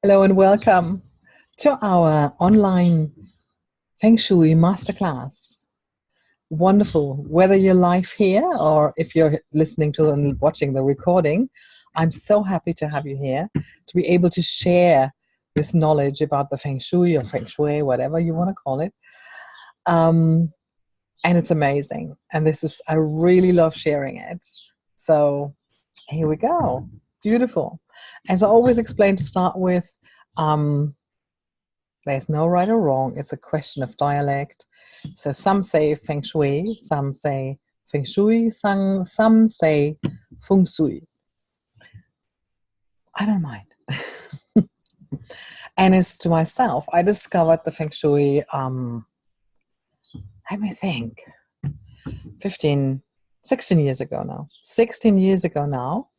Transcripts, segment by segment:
Hello and welcome to our online Feng Shui Masterclass. Wonderful. Whether you're live here or if you're listening to and watching the recording, I'm so happy to have you here to be able to share this knowledge about the Feng Shui or Feng Shui, whatever you want to call it. And it's amazing. And I really love sharing it. So here we go. Beautiful. As I always explain to start with, there's no right or wrong. It's a question of dialect. So some say Feng Shui, some say Feng Shui, some say Feng Shui. I don't mind. And as to myself, I discovered the Feng Shui, let me think, 16 years ago now. 16 years ago now,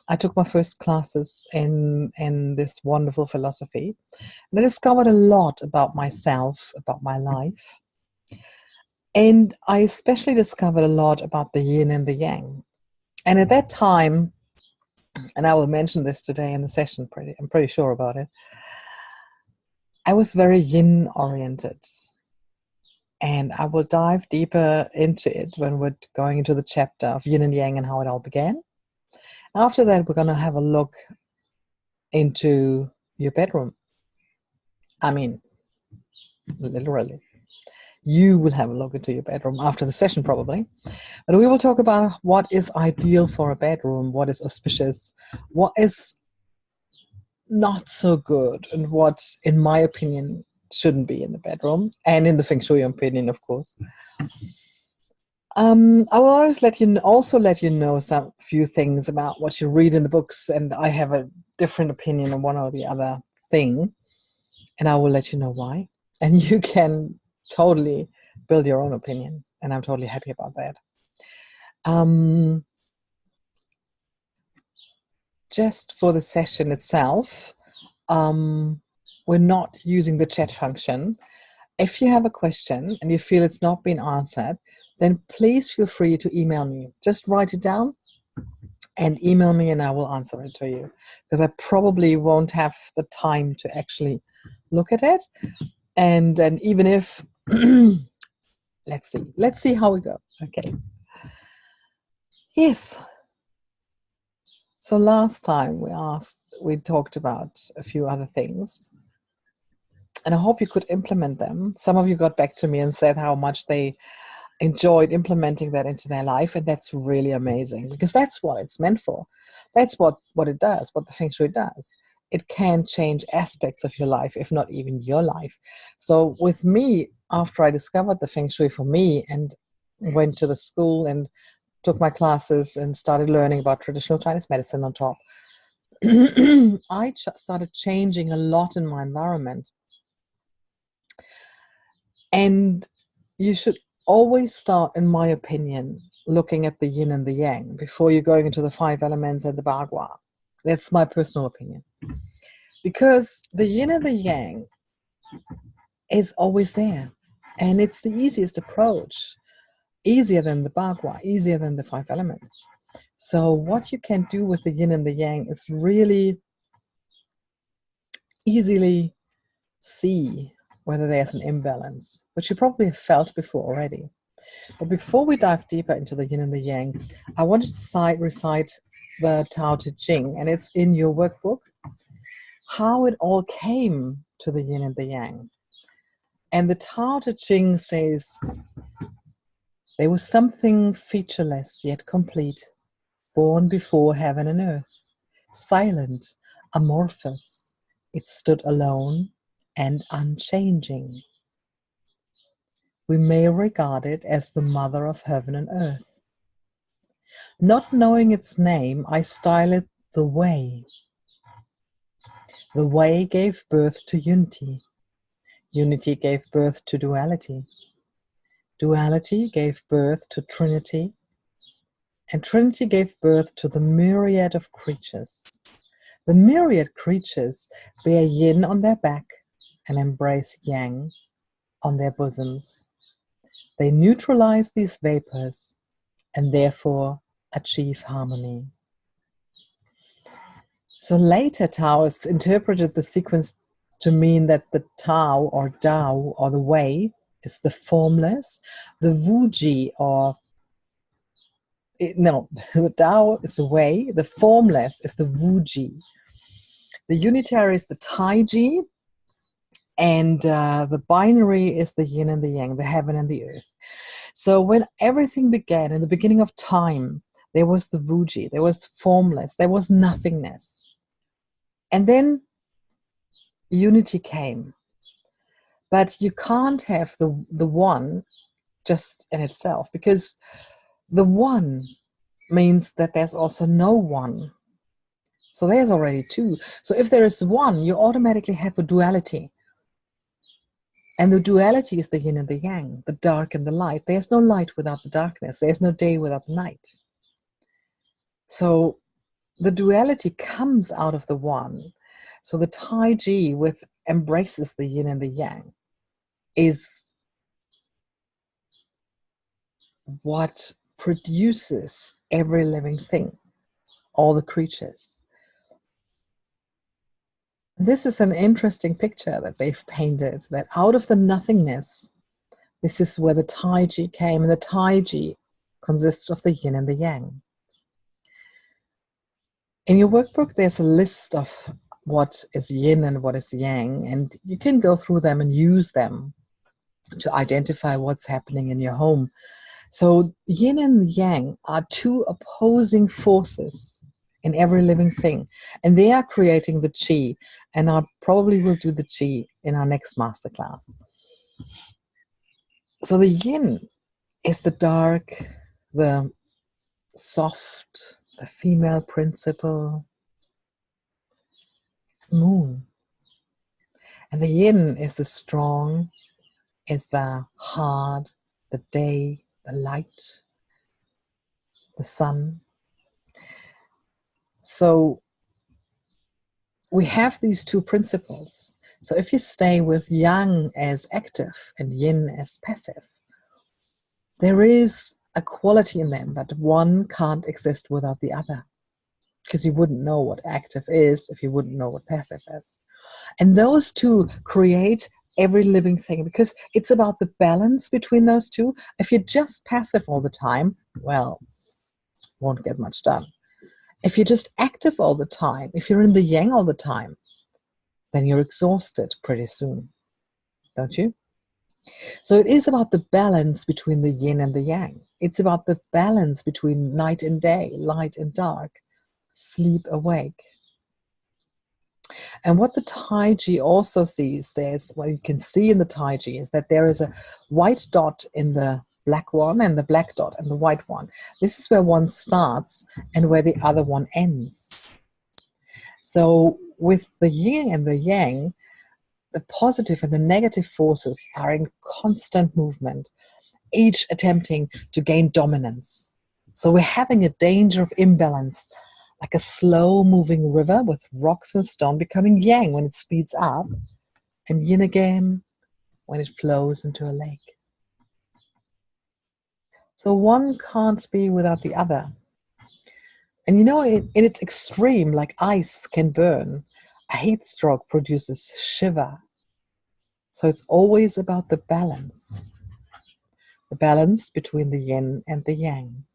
I took my first classes in this wonderful philosophy. And I discovered a lot about myself, about my life. And I especially discovered a lot about the yin and the yang. And at that time, and I will mention this today in the session, I'm pretty sure about it, I was very yin oriented. And I will dive deeper into it when we're going into the chapter of yin and yang and how it all began. After that, we're going to have a look into your bedroom. I mean, literally. You will have a look into your bedroom after the session probably. But we will talk about what is ideal for a bedroom, what is auspicious, what is not so good, and what, in my opinion, shouldn't be in the bedroom, and in the Feng Shui opinion, of course. I will always let you know some few things about what you read in the books, and I have a different opinion on one or the other thing, and I will let you know why. And you can totally build your own opinion, and I'm totally happy about that. Just for the session itself, we're not using the chat function. If you have a question and you feel it's not been answered, then please feel free to email me. Just write it down and email me and I will answer it to you, because I probably won't have the time to actually look at it. And even if, let's see how we go. Okay. Yes. So last time we talked about a few other things, and I hope you could implement them. Some of you got back to me and said how much they enjoyed implementing that into their life, and that's really amazing, because that's what it's meant for. That's what it does, what the Feng Shui does. It can change aspects of your life, if not even your life. So with me, after I discovered the Feng Shui for me and went to the school and took my classes and started learning about traditional Chinese medicine on top, I started changing a lot in my environment. And you should always start, in my opinion, looking at the yin and the yang before you're going into the 5 elements and the bagua. That's my personal opinion. Because the yin and the yang is always there. And it's the easiest approach. Easier than the bagua, easier than the 5 elements. So what you can do with the yin and the yang is really easily see whether there's an imbalance, which you probably have felt before already. But before we dive deeper into the yin and the yang, I wanted to recite the Tao Te Ching, and it's in your workbook, how it all came to the yin and the yang. And the Tao Te Ching says, there was something featureless yet complete, born before heaven and earth, silent, amorphous. It stood alone and unchanging. We may regard it as the mother of heaven and earth. Not knowing its name, I style it the way. The way gave birth to unity. Unity gave birth to duality. Duality gave birth to Trinity. And Trinity gave birth to the myriad of creatures. The myriad creatures bear yin on their back and embrace yang on their bosoms. They neutralize these vapors and therefore achieve harmony. So later Taoists interpreted the sequence to mean that the Tao or Tao or the way is the formless, the Wuji the Tao is the way, the formless is the Wuji, the unitary is the Taiji, and the binary is the yin and the yang, the heaven and the earth. So when everything began, in the beginning of time, there was the Wuji, there was the formless, there was nothingness. And then unity came. But you can't have the one just in itself, because the one means that there's also no one. So there's already two. So if there is one, you automatically have a duality. And the duality is the yin and the yang, the dark and the light. There's no light without the darkness. There's no day without the night. So the duality comes out of the one. So the Taiji, with embraces the yin and the yang, is what produces every living thing, all the creatures. This is an interesting picture that they've painted, that out of the nothingness, this is where the Taiji came, and the Taiji consists of the yin and the yang. In your workbook, there's a list of what is yin and what is yang, and you can go through them and use them to identify what's happening in your home. So yin and yang are two opposing forces in every living thing, and they are creating the chi, and I probably will do the chi in our next masterclass. So the yin is the dark, the soft, the female principle. It's the moon. And the yin is the strong, is the hard, the day, the light, the sun. So we have these two principles. So if you stay with yang as active and yin as passive, there is a quality in them, but one can't exist without the other, because you wouldn't know what active is if you wouldn't know what passive is. And those two create every living thing, because it's about the balance between those two. If you're just passive all the time, well, won't get much done. If you're just active all the time, if you're in the yang all the time, then you're exhausted pretty soon, don't you? So it is about the balance between the yin and the yang. It's about the balance between night and day, light and dark, sleep, awake. And what the Taiji also says, what you can see in the Taiji, is that there is a white dot in the black one and the black dot and the white one. This is where one starts and where the other one ends. So with the yin and the yang, the positive and the negative forces are in constant movement, each attempting to gain dominance. So we're having a danger of imbalance, like a slow-moving river with rocks and stone becoming yang when it speeds up, and yin again when it flows into a lake. So one can't be without the other. And you know, in its extreme, like ice can burn, a heat stroke produces shiver. So it's always about the balance between the yin and the yang.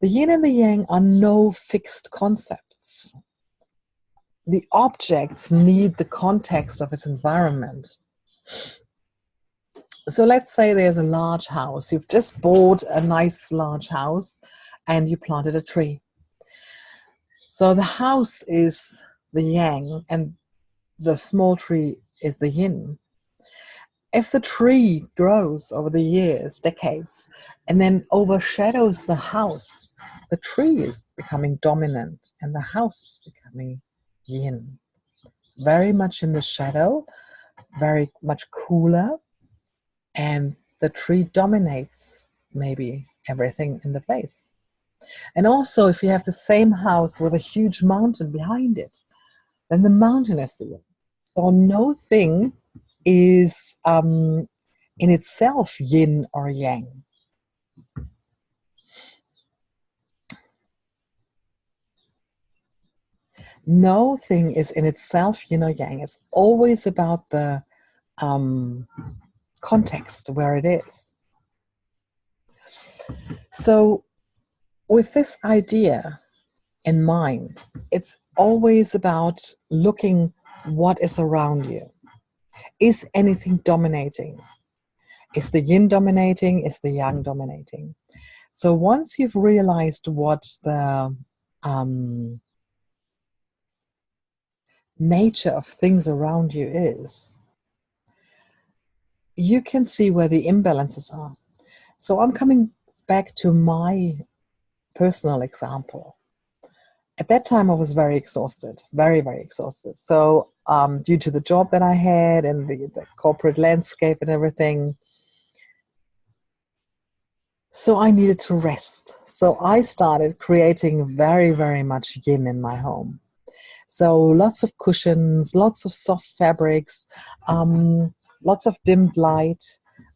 The yin and the yang are no fixed concepts. The objects need the context of its environment. So let's say there's a large house. You've just bought a nice large house and you planted a tree. So the house is the yang and the small tree is the yin. If the tree grows over the years, decades, and then overshadows the house, the tree is becoming dominant and the house is becoming yin. Very much in the shadow, very much cooler, and the tree dominates maybe everything in the place. And also, if you have the same house with a huge mountain behind it, then the mountain is the yin. So no thing is in itself yin or yang. No thing is in itself yin or yang. It's always about the um, context where it is. So, with this idea in mind, it's always about looking what is around you. Is anything dominating? Is the yin dominating? Is the yang dominating? So once you've realized what the nature of things around you is, you can see where the imbalances are. So I'm coming back to my personal example. At that time, I was very exhausted, very, very exhausted. So due to the job that I had and the corporate landscape and everything, so I needed to rest. So I started creating very, very much yin in my home. So lots of cushions, lots of soft fabrics, lots of dimmed light.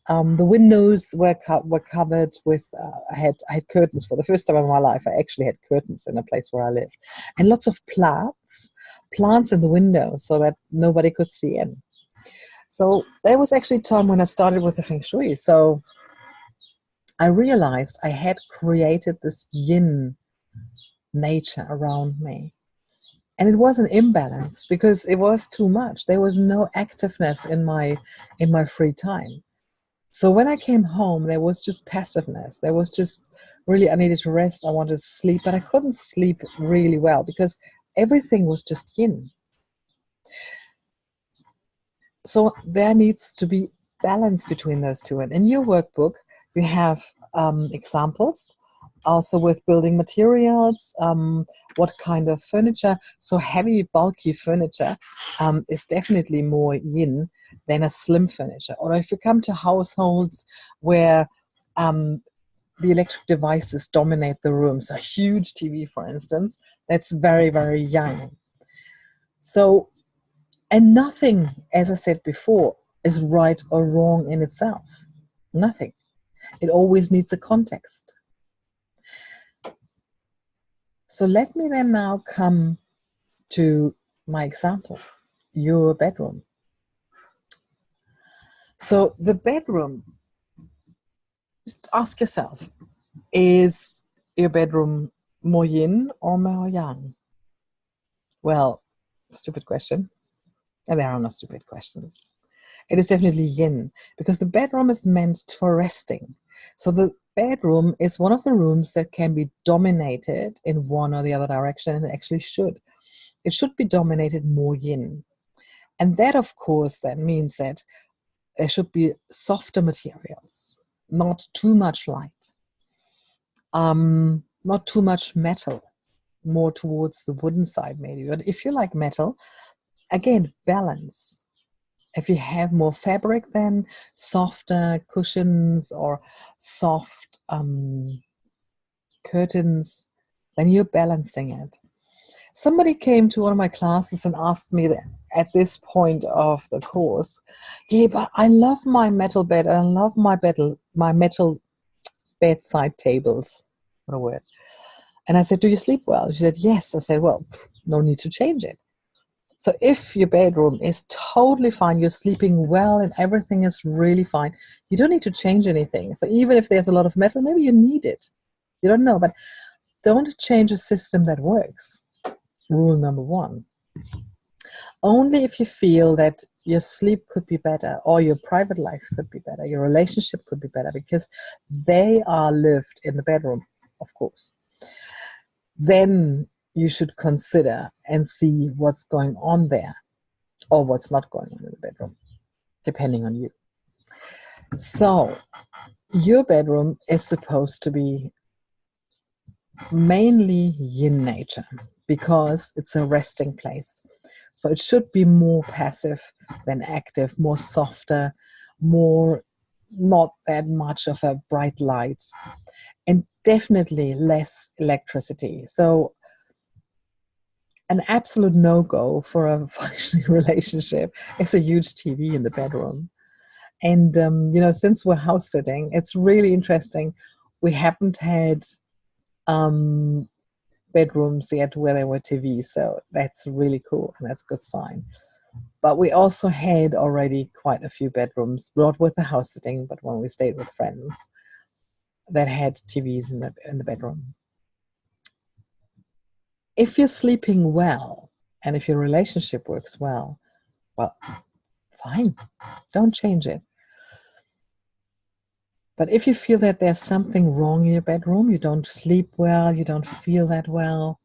The windows were covered with. I had curtains for the first time in my life. I actually had curtains in a place where I lived, and lots of plants in the window so that nobody could see in. So there was actually a time when I started with the Feng Shui. So I realized I had created this yin nature around me. And it was an imbalance because it was too much. There was no activeness in my free time. So when I came home, there was just passiveness. There was just really, I needed to rest. I wanted to sleep, but I couldn't sleep really well because everything was just yin. So there needs to be balance between those two. And in your workbook, you have examples also with building materials, what kind of furniture. So heavy, bulky furniture is definitely more yin than a slim furniture. Or if you come to households where the electric devices dominate the room, so a huge TV, for instance, that's very, very yang. So, and nothing, as I said before, is right or wrong in itself. Nothing. It always needs a context. So let me then now come to my example, your bedroom. So the bedroom, just ask yourself, is your bedroom more yin or more yang? Well, stupid question. And there are no stupid questions. It is definitely yin because the bedroom is meant for resting. So the bedroom is one of the rooms that can be dominated in one or the other direction, and it actually should. It should be dominated more yin. And that, of course, that means that there should be softer materials, not too much light, not too much metal, more towards the wooden side maybe. But if you like metal, again, balance. If you have more fabric, then softer cushions or soft curtains, then you're balancing it. Somebody came to one of my classes and asked me that at this point of the course, yeah, but I love my metal bed and I love my metal bedside tables. What a word. And I said, do you sleep well? She said, yes. I said, well, no need to change it. So if your bedroom is totally fine, you're sleeping well and everything is really fine, you don't need to change anything. So even if there's a lot of metal, maybe you need it. You don't know, but don't change a system that works. Rule number one. Only if you feel that your sleep could be better or your private life could be better, your relationship could be better, because they are lived in the bedroom, of course. Then you should consider and see what's going on there or what's not going on in the bedroom, depending on you. So your bedroom is supposed to be mainly yin nature because it's a resting place. So it should be more passive than active, more softer, more not that much of a bright light, and definitely less electricity. So an absolute no-go for a functioning relationship is a huge TV in the bedroom. And since we're house sitting, it's really interesting. We haven't had bedrooms yet where there were TVs, so that's really cool and that's a good sign. But we also had already quite a few bedrooms, not with the house sitting, but when we stayed with friends, that had TVs in the bedroom. If you're sleeping well and if your relationship works well, fine, don't change it. But if you feel that there's something wrong in your bedroom, you don't sleep well, you don't feel that well,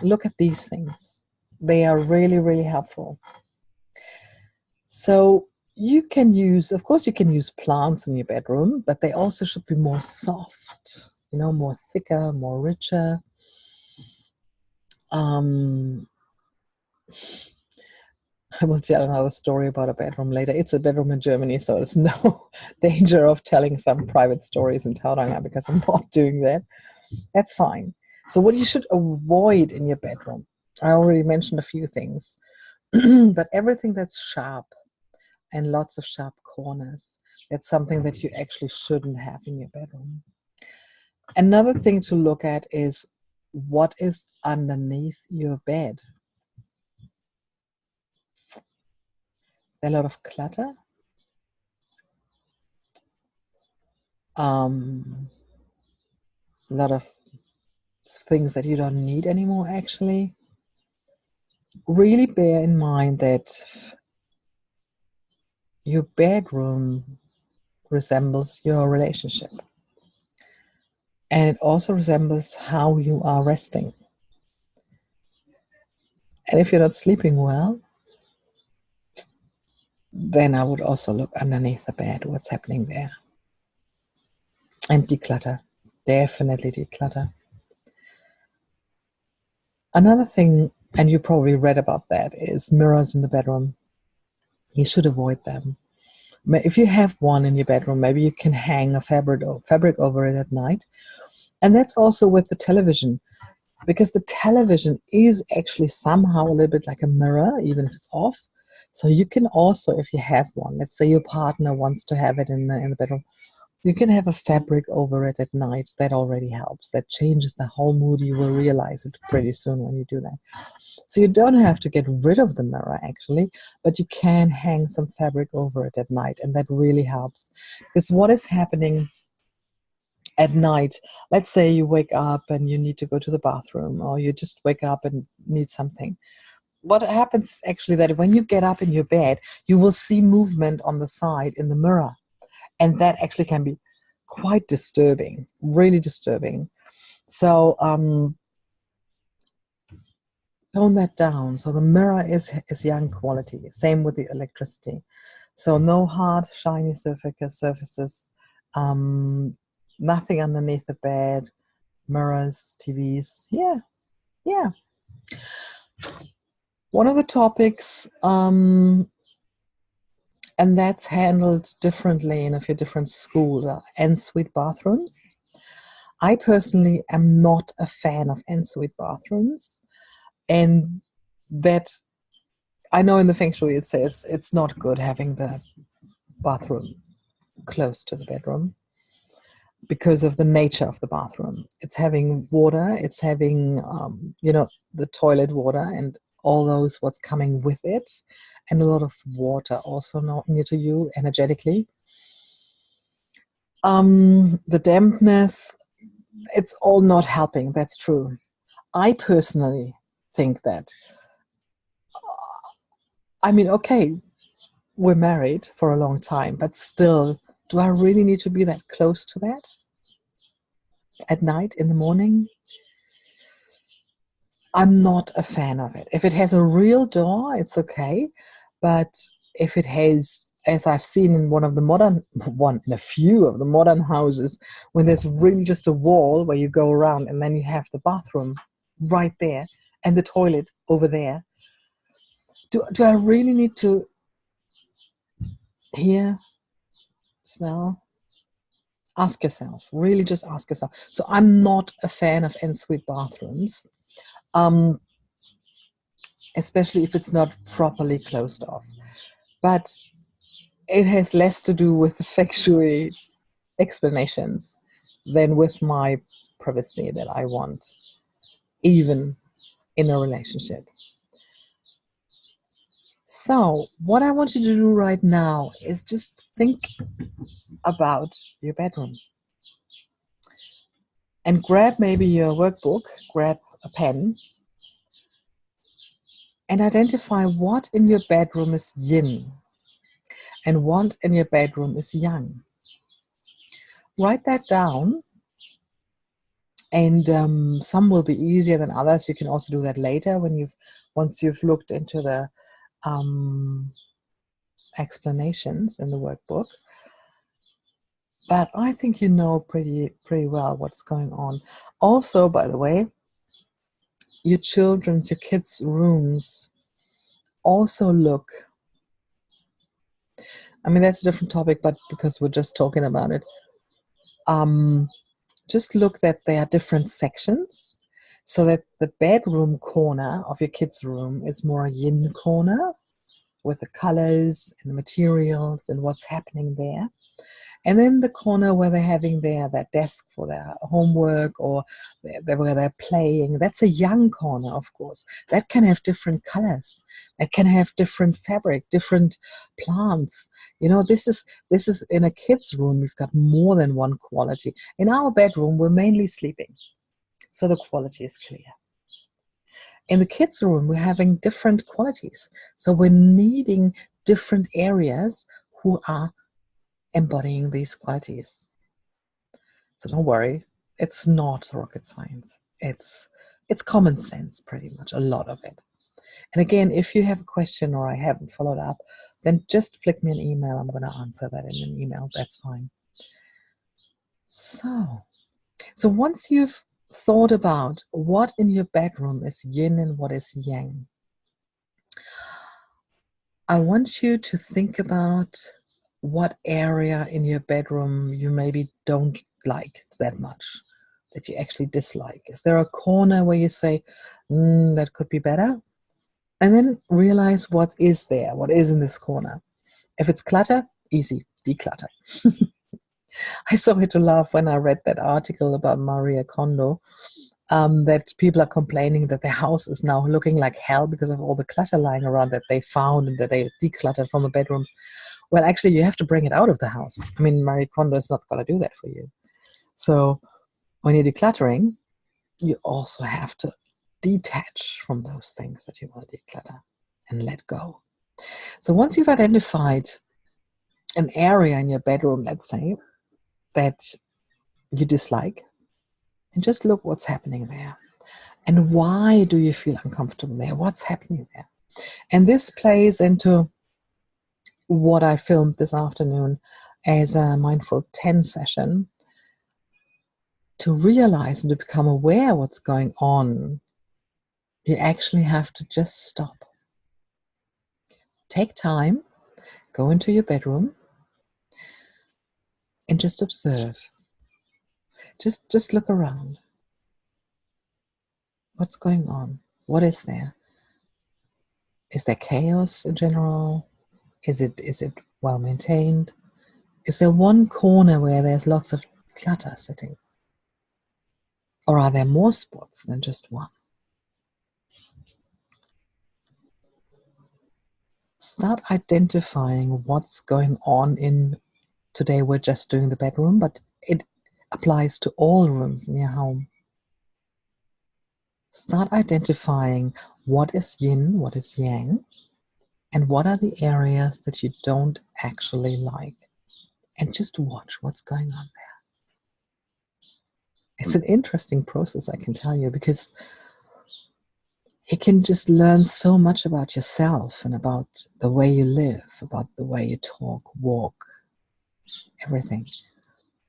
look at these things. They are really, really helpful. So you can use, of course, you can use plants in your bedroom, but they also should be more soft, more thicker, more richer. I will tell another story about a bedroom later. It's a bedroom in Germany, so there's no danger of telling some private stories in Tauranga because I'm not doing that. That's fine. So what you should avoid in your bedroom, I already mentioned a few things, but everything that's sharp and lots of sharp corners, that's something that you actually shouldn't have in your bedroom. Another thing to look at is what is underneath your bed. A lot of clutter. A lot of things that you don't need anymore, actually. Really bear in mind that your bedroom resembles your relationship. And it also resembles how you are resting. And if you're not sleeping well, then I would also look underneath the bed, what's happening there. And declutter. Definitely declutter. Another thing, and you probably read about that, is mirrors in the bedroom. You should avoid them. If you have one in your bedroom, maybe you can hang a fabric over it at night. And that's also with the television, because the television is actually somehow a little bit like a mirror, even if it's off. So you can also, if you have one, let's say your partner wants to have it in the bedroom, you can have a fabric over it at night. That already helps. That changes the whole mood. You will realize it pretty soon when you do that. So you don't have to get rid of the mirror, actually, but you can hang some fabric over it at night, and that really helps. Because what is happening at night, let's say you wake up and you need to go to the bathroom, or you just wake up and need something. What happens is actually that when you get up in your bed, you will see movement on the side in the mirror. And that actually can be quite disturbing, really disturbing. So tone that down. So the mirror is yang quality. Same with the electricity. So no hard, shiny surfaces, nothing underneath the bed, mirrors, TVs. Yeah. One of the topics, and that's handled differently in a few different schools, are ensuite bathrooms. I personally am not a fan of ensuite bathrooms, and that I know in the Feng Shui it says it's not good having the bathroom close to the bedroom because of the nature of the bathroom. It's having water, it's having the toilet water and all those what's coming with it, and a lot of water also not near to you energetically. The dampness, it's all not helping. That's true. I personally think that, okay, we're married for a long time, but still, do I really need to be that close to that at night, in the morning? I'm not a fan of it. If it has a real door, it's okay. But if it has, as I've seen in in a few of the modern houses, when there's really just a wall where you go around and then you have the bathroom right there and the toilet over there. Do I really need to hear, smell? Ask yourself, really just ask yourself. So I'm not a fan of ensuite bathrooms, especially if it's not properly closed off. But it has less to do with the Feng Shui explanations than with my privacy that I want. even in a relationship. So what I want you to do right now is just think about your bedroom and grab maybe your workbook, grab a pen, and identify what in your bedroom is yin and what in your bedroom is yang. Write that down, and some will be easier than others. You can also do that later once you've looked into the explanations in the workbook. But I think you know pretty well what's going on. Also, by the way, your kids' rooms also look, I mean, that's a different topic, but because we're just talking about it, just look that there are different sections, so that the bedroom corner of your kids' room is more a yin corner with the colors and the materials and what's happening there. And then the corner where they're having that desk for their homework, or where they're playing, that's a yang corner, of course. That can have different colors. That can have different fabric, different plants. You know, this is in a kid's room, we've got more than one quality. In our bedroom, we're mainly sleeping, so the quality is clear. In the kids' room, we're having different qualities. So we're needing different areas who are embodying these qualities. So don't worry, it's not rocket science. It's common sense, pretty much, a lot of it. And again, if you have a question or I haven't followed up, then just flick me an email. I'm going to answer that in an email. That's fine. So once you've thought about what in your bedroom is yin and what is yang, I want you to think about what area in your bedroom you maybe don't like that much, that you actually dislike. Is there a corner where you say, that could be better? And then realize what is there, what is in this corner. If it's clutter, easy, declutter. I started to laugh when I read that article about Maria Kondo, that people are complaining that their house is now looking like hell because of all the clutter lying around that they found and that they decluttered from the bedrooms. Well, actually, you have to bring it out of the house. I mean, Marie Kondo is not going to do that for you. So when you're decluttering, you also have to detach from those things that you want to declutter and let go. So once you've identified an area in your bedroom, let's say, that you dislike, and just look what's happening there. And why do you feel uncomfortable there? What's happening there? And this plays into what I filmed this afternoon as a Mindful 10 session. To realize and to become aware what's going on, you actually have to just stop. Take time, go into your bedroom, and just observe. Just look around. What's going on? What is there? Is there chaos in general? Is it well maintained? Is there one corner where there's lots of clutter sitting? Or are there more spots than just one? Start identifying what's going on in, today we're just doing the bedroom, but it applies to all rooms in your home. Start identifying what is yin, what is yang, and what are the areas that you don't actually like. And just watch what's going on there. It's an interesting process, I can tell you, because you can just learn so much about yourself and about the way you live, about the way you talk, walk, everything.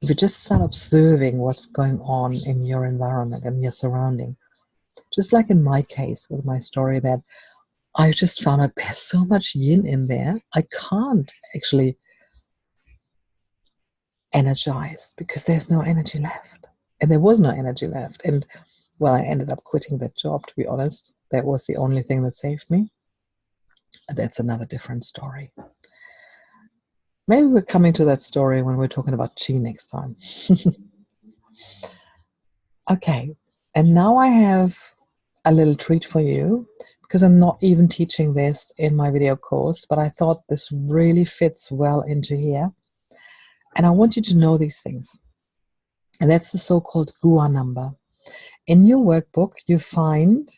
If you just start observing what's going on in your environment and your surrounding, just like in my case with my story, that I just found out there's so much yin in there, I can't actually energize because there's no energy left. And there was no energy left. And well, I ended up quitting that job, to be honest. That was the only thing that saved me. That's another different story. Maybe we're coming to that story when we're talking about chi next time. Okay, and now I have a little treat for you, because I'm not even teaching this in my video course, but I thought this really fits well into here. And I want you to know these things. And that's the so-called Gua number. In your workbook, you find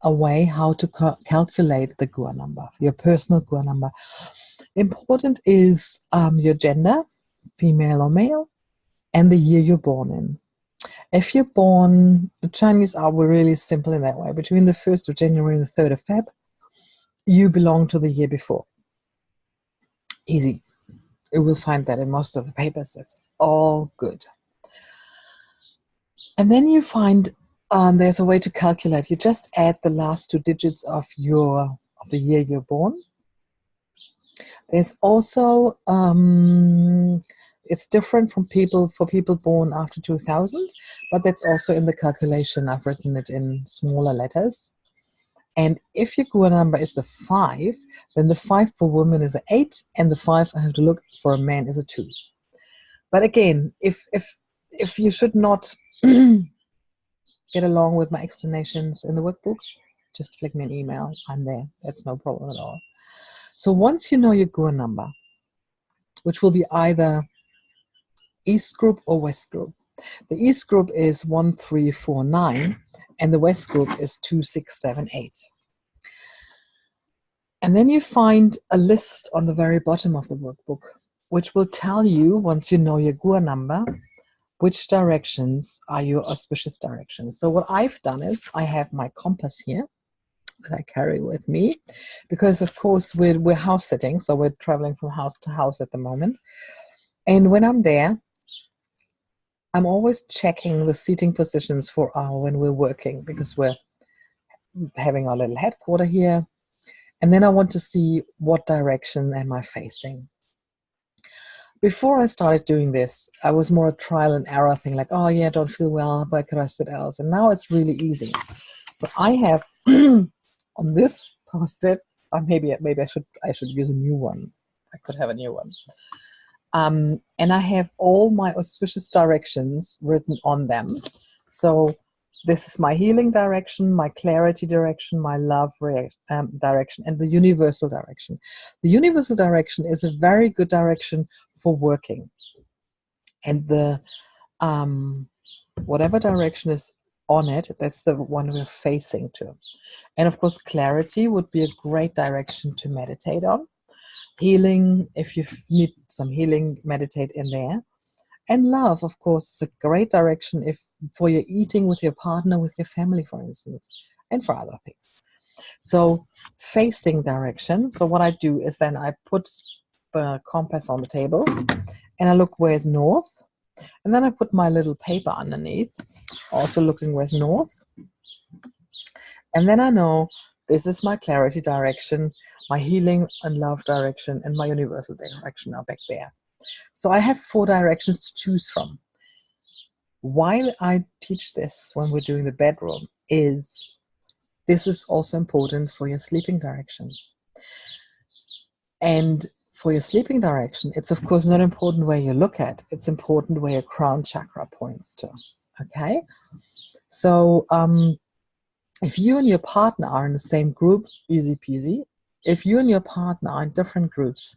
a way how to calculate the Gua number, your personal Gua number. Important is your gender, female or male, and the year you're born in. If you're born, the Chinese are really simple in that way. Between the 1st of January and the 3rd of Feb, you belong to the year before. Easy. You will find that in most of the papers. It's all good. And then you find there's a way to calculate. You just add the last 2 digits of the year you're born. There's also it's different for people born after 2000, but that's also in the calculation. I've written it in smaller letters. And if your Gua number is a 5, then the 5 for women is an 8, and the 5 I have to look for a man is a 2. But again, if you should not get along with my explanations in the workbook, just flick me an email. I'm there. That's no problem at all. So once you know your Gua number, which will be either East group or West group. The East group is 1349 and the West group is 2678. And then you find a list on the very bottom of the workbook, which will tell you, once you know your Gua number, which directions are your auspicious directions. So what I've done is I have my compass here that I carry with me, because of course we're house sitting, so we're traveling from house to house at the moment. And when I'm there, I'm always checking the seating positions for when we're working, because we're having our little headquarter here. And then I want to see what direction am I facing. Before I started doing this, I was more a trial and error thing, like, oh yeah, I don't feel well, where could I sit else? And now it's really easy. So I have on this post-it, or maybe I should use a new one. I could have a new one. And I have all my auspicious directions written on them. So this is my healing direction, my clarity direction, my love direction, and the universal direction. The universal direction is a very good direction for working. And the whatever direction is on it, that's the one we're facing to. And of course, clarity would be a great direction to meditate on. Healing, if you need some healing, meditate in there. And love, of course, is a great direction for your eating with your partner, with your family, for instance, and for other things. So facing direction. So what I do is then I put the compass on the table and I look where's north. And then I put my little paper underneath, also looking where's north. And then I know this is my clarity direction, my healing and love direction, and my universal direction are back there. So I have 4 directions to choose from. Why I teach this when we're doing the bedroom is this is also important for your sleeping direction. And for your sleeping direction, it's of course not important where you look at, it's important where your crown chakra points to. Okay? So if you and your partner are in the same group, easy peasy. If you and your partner are in different groups,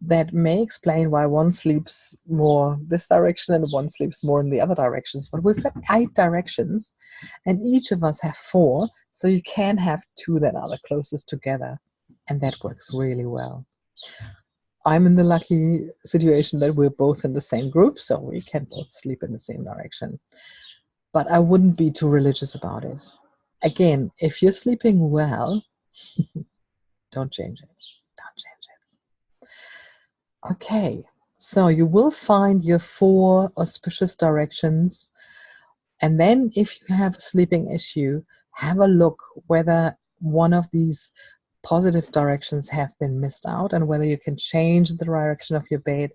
that may explain why one sleeps more this direction and one sleeps more in the other directions. But we've got 8 directions and each of us have 4, so you can have 2 that are the closest together, and that works really well. I'm in the lucky situation that we're both in the same group, so we can both sleep in the same direction. But I wouldn't be too religious about it. Again, if you're sleeping well, don't change it. Don't change it. Okay, so you will find your 4 auspicious directions. And then if you have a sleeping issue, have a look whether one of these positive directions have been missed out and whether you can change the direction of your bed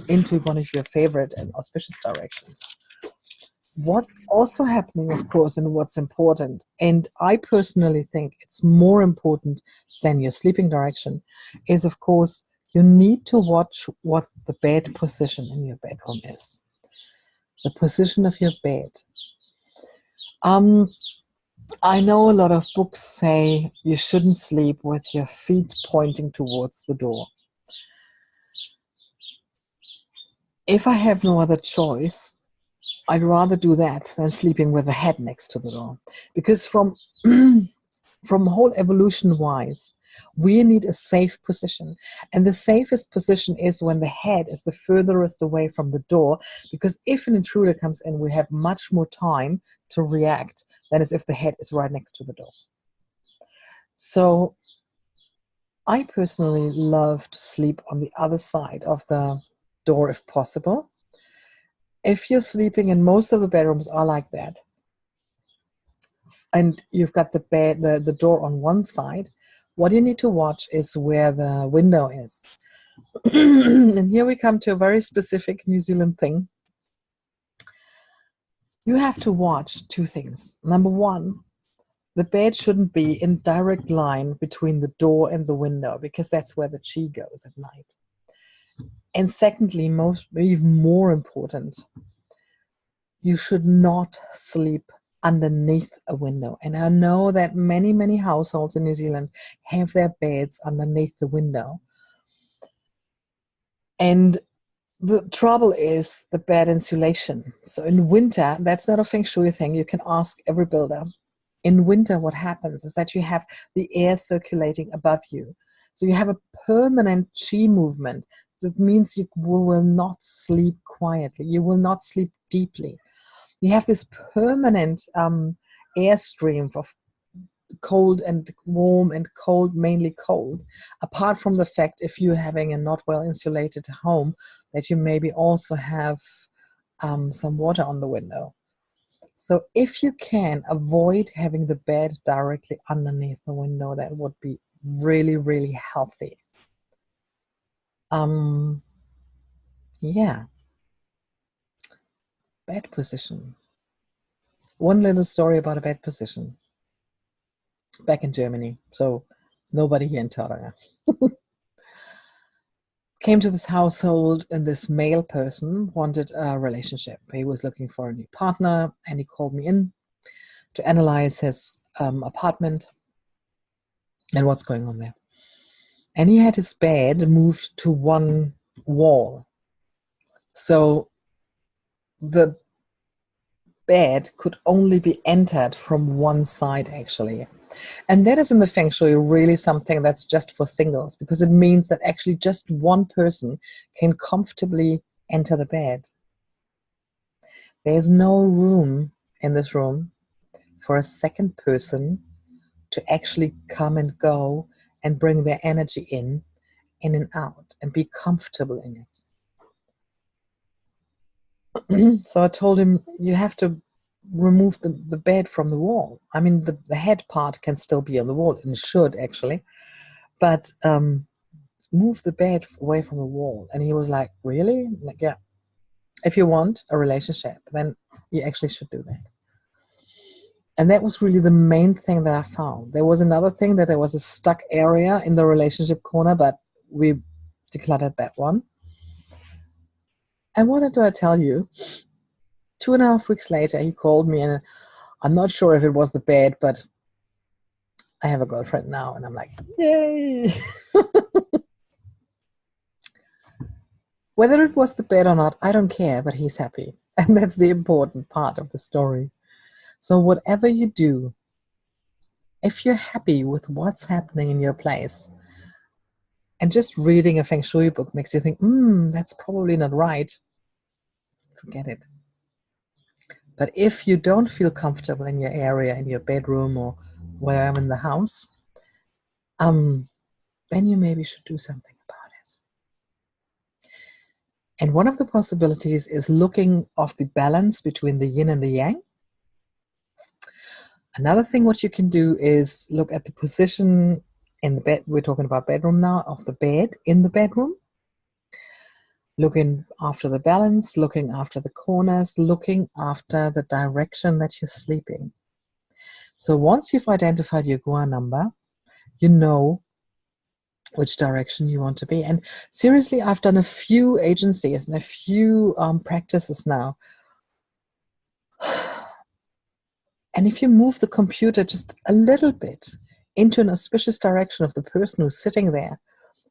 into one of your favorite and auspicious directions. What's also happening, of course, and what's important, and I personally think it's more important than your sleeping direction, is, of course, you need to watch what the bed position in your bedroom is. The position of your bed. I know a lot of books say you shouldn't sleep with your feet pointing towards the door. If I have no other choice, I'd rather do that than sleeping with the head next to the door. Because from from whole evolution wise, we need a safe position. And the safest position is when the head is the furthest away from the door, because if an intruder comes in, we have much more time to react than as if the head is right next to the door. So I personally love to sleep on the other side of the door if possible. If you're sleeping, and most of the bedrooms are like that, and you've got the bed, the door on one side, what you need to watch is where the window is. And here we come to a very specific New Zealand thing. You have to watch two things. Number one, the bed shouldn't be in direct line between the door and the window, because that's where the chi goes at night. And secondly, even more important, you should not sleep underneath a window. And I know that many, many households in New Zealand have their beds underneath the window. And the trouble is the bad insulation. So in winter, that's not a Feng Shui thing. You can ask every builder. In winter, what happens is that you have the air circulating above you. So you have a permanent chi movement. That means you will not sleep quietly. You will not sleep deeply. You have this permanent airstream of cold and warm and cold, mainly cold, apart from the fact if you're having a not well insulated home that you maybe also have some water on the window. So if you can avoid having the bed directly underneath the window, that would be really, really healthy. Yeah, bed position. One little story about a bed position. Back in Germany, so nobody here in Tauranga. Came to this household, and this male person wanted a relationship. He was looking for a new partner, and he called me in to analyze his apartment and what's going on there. And he had his bed moved to one wall. So the bed could only be entered from one side, actually. And that is in the Feng Shui really something that's just for singles, because it means that actually just one person can comfortably enter the bed. There's no room in this room for a second person to actually come and go and bring their energy in and out, and be comfortable in it. So I told him, you have to remove the bed from the wall. I mean, the head part can still be on the wall, and should actually, but move the bed away from the wall. And he was like, really? Like, yeah, if you want a relationship, then you actually should do that. And that was really the main thing that I found. There was another thing, that there was a stuck area in the relationship corner, but we decluttered that one. And what do I tell you? 2.5 weeks later, he called me, and I'm not sure if it was the bed, but I have a girlfriend now. And I'm like, yay! Whether it was the bed or not, I don't care, but he's happy. And that's the important part of the story. So whatever you do, if you're happy with what's happening in your place, and just reading a Feng Shui book makes you think, that's probably not right, forget it. But if you don't feel comfortable in your area, in your bedroom or wherever in the house, then you maybe should do something about it. And one of the possibilities is looking of the balance between the yin and the yang. Another thing what you can do is look at the position in the bed. We're talking about bedroom now, of the bed in the bedroom. Looking after the balance, looking after the corners, looking after the direction that you're sleeping. So once you've identified your Gua number, you know which direction you want to be. And seriously, I've done a few agencies and a few practices now. And if you move the computer just a little bit into an auspicious direction of the person who's sitting there,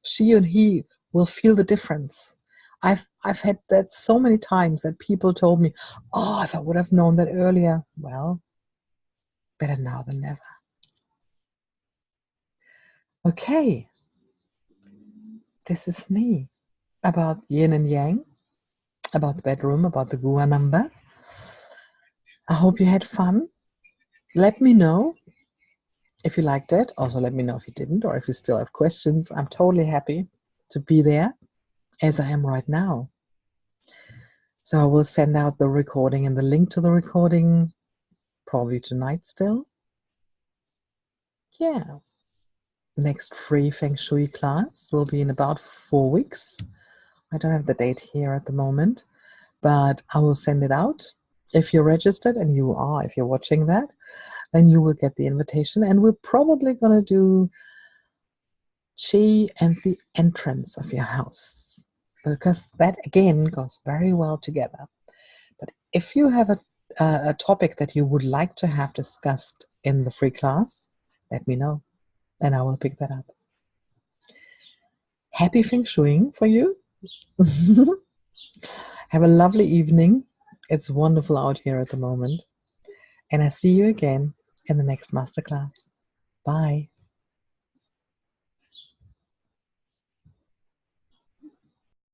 she and he will feel the difference. I've had that so many times that people told me, oh, if I would have known that earlier. Well, better now than never. Okay, this is me about yin and yang, about the bedroom, about the Gua number. I hope you had fun. Let me know if you liked it. Also, let me know if you didn't, or if you still have questions. I'm totally happy to be there as I am right now. So I will send out the recording and the link to the recording probably tonight still. Yeah. Next free Feng Shui class will be in about 4 weeks. I don't have the date here at the moment, but I will send it out. If you're registered, and you are, if you're watching that, then you will get the invitation. And we're probably going to do Qi and the entrance of your house, because that again goes very well together. But if you have a topic that you would like to have discussed in the free class, let me know, and I will pick that up. Happy Feng Shuiing for you. Have a lovely evening. It's wonderful out here at the moment. And I see you again in the next masterclass. Bye.